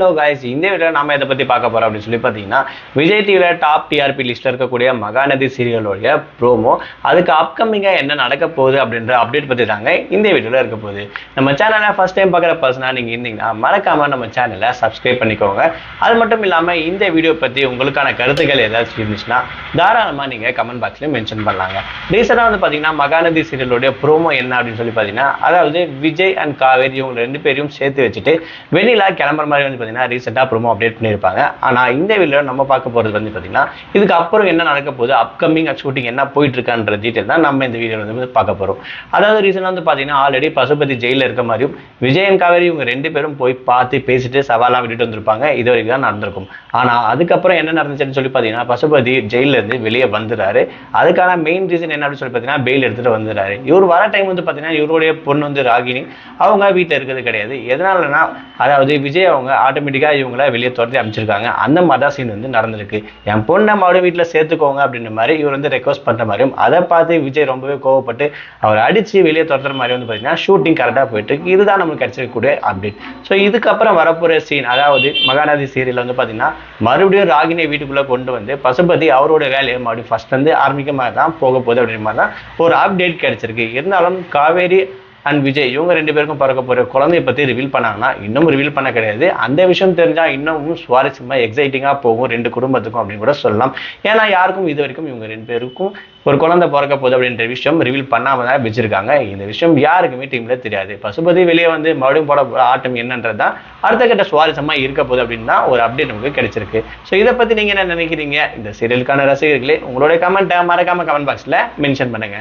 Hello guys, இந்த video நாம இதை பத்தி பார்க்க போறோம் அப்படின்னு சொல்லி பார்த்தீங்கன்னா, விஜய் டிவில டாப் டிஆர்பி லிஸ்ட்ல இருக்கக்கூடிய மகாநதி சீரியலோடைய ப்ரோமோ, அதுக்கு அப்கமிங்கா என்ன நடக்க போகுது அப்படின்ற அப்டேட் பத்தி தாங்க இந்த வீடியோல இருக்க போகுது. நம்ம சேனலை ஃபர்ஸ்ட் டைம் பார்க்குற பர்சனா நீங்க இருந்தீங்கன்னா மறக்காம நம்ம சேனலை சப்ஸ்கிரைப் பண்ணிக்கோங்க. அது மட்டும் இல்லாம இந்த வீடியோ பத்தி உங்களுக்கான கருத்துக்கள் ஏதாச்சும் இருந்துச்சுன்னா தாராளமா நீங்க கமெண்ட் பாக்ஸ்ல மென்ஷன் பண்ணலாங்க. ரீசெண்டா வந்து பாத்தீங்கன்னா மகாநதி சீரியலோடைய ப்ரோமோ என்ன அப்படின்னு சொல்லி பார்த்தீங்கன்னா, அதாவது விஜய் அண்ட் காவேரி இவங்க ரெண்டு பேரையும் சேர்த்து வச்சுட்டு வெளியில கிளம்புற மாதிரி வந்து பார்த்தீங்கன்னா ரீசெண்டாக ப்ரோமோ அப்டேட் பண்ணியிருப்பாங்க. ஆனால் இந்த வீடியோ நம்ம பார்க்க போகிறது வந்து பார்த்தீங்கன்னா, இதுக்கு அப்புறம் என்ன நடக்க போகுது, அப்கமிங் ஷூட்டிங் என்ன போயிட்டு இருக்கான்ற டீட்டெயில் தான் நம்ம இந்த வீடியோவில் வந்து பார்க்க போகிறோம். அதாவது ரீசெண்டாக வந்து பார்த்தீங்கன்னா ஆல்ரெடி பசுபதி ஜெயிலில் இருக்க மாதிரியும் விஜய் அண்ட் காவேரி இவங்க ரெண்டு பேரும் போய் பார்த்து பேசிட்டு சவாலாக விட்டுட்டு வந்திருப்பாங்க. இது வரைக்கும் தான் நடந்திருக்கும். ஆனால் அதுக்கப்புறம் என்ன நடந்துச்சுன்னு சொல்லி பார்த்தீங்கன்னா, பசுபதி ஜெயிலில் இருந்து வெளியே வந்துடுறாரு. அதுக்கான மெயின் ரீசன் என்ன அப்படின்னு சொல்லி பார்த்தீங்கன்னா, பெயில் எடுத்துட்டு வந்துடுறாரு. இவர் வர டைம் வந்து பார்த்தீங்கன்னா இவருடைய பொண்ணு வந்து ராகினி அவங்க வீட்டில் இருக்கிறது கிடையாது. எதனாலனா அதாவது விஜய் அவங்க ஆட்டோமேட்டிக்காக இவங்கள வெளியே துரத்தி அமைச்சிருக்காங்க. அந்த மாதிரி தான் சீன் வந்து நடந்திருக்கு. என் பொண்ணை மறுபடியும் வீட்டில் சேர்த்துக்கோங்க அப்படின்ற மாதிரி இவர் வந்து ரெக்வஸ்ட் பண்ணுற மாதிரியும், அதை பார்த்து விஜய் ரொம்பவே கோவப்பட்டு அவர் அடித்து வெளியே துரத்துற மாதிரி வந்து பார்த்தீங்கன்னா ஷூட்டிங் கரெக்டாக போயிட்டு இருக்கு. இதுதான் நமக்கு கிடைச்சிருக்கக்கூடிய அப்டேட். ஸோ இதுக்கப்புறம் வரப்போகிற சீன், அதாவது மகாநதி சீரியல் வந்து பார்த்தீங்கன்னா மறுபடியும் ராகினியை வீட்டுக்குள்ளே கொண்டு வந்து பசுபதி அவரோட வேலையை மறுபடியும் ஃபர்ஸ்ட் வந்து ஆரம்பிக்க மாதிரி தான் போக போகுது அப்படின்ற மாதிரி தான் ஒரு அப்டேட் கிடைச்சிருக்கு. இருந்தாலும் காவேரி அண்ட் விஜய் இவங்க ரெண்டு பேருக்கும் பிறக்க போகிற குழந்தைய பற்றி ரிவீல் பண்ணாங்கன்னா இன்னும் ரிவீல் பண்ண கிடையாது. அந்த விஷயம் தெரிஞ்சால் இன்னமும் சுவாரஸ்யமாக எக்ஸைட்டிங்காக போகும் ரெண்டு குடும்பத்துக்கும் அப்படின்னு கூட சொல்லலாம். ஏன்னா யாருக்கும் இது வரைக்கும் இவங்க ரெண்டு பேருக்கும் ஒரு குழந்தை பிறக்க போகுது அப்படின்ற விஷயம் ரிவீல் பண்ணாமல் தான் வச்சிருக்காங்க. இந்த விஷயம் யாருக்குமே டீம்ல தெரியாது. பசுபதி வெளியே வந்து மறுபடியும் போட ஆட்டம் என்னன்றது தான் அடுத்த கட்ட சுவாரஸ்யமாக இருக்க போகுது அப்படின்னு தான் ஒரு அப்டேட் நமக்கு கிடைச்சிருக்கு. ஸோ இதை பற்றி நீங்கள் என்ன நினைக்கிறீங்க? இந்த சீரியலுக்கான ரசிகர்களே உங்களுடைய கமெண்ட்டை மறக்காம கமெண்ட் பாக்ஸில் மென்ஷன் பண்ணுங்க.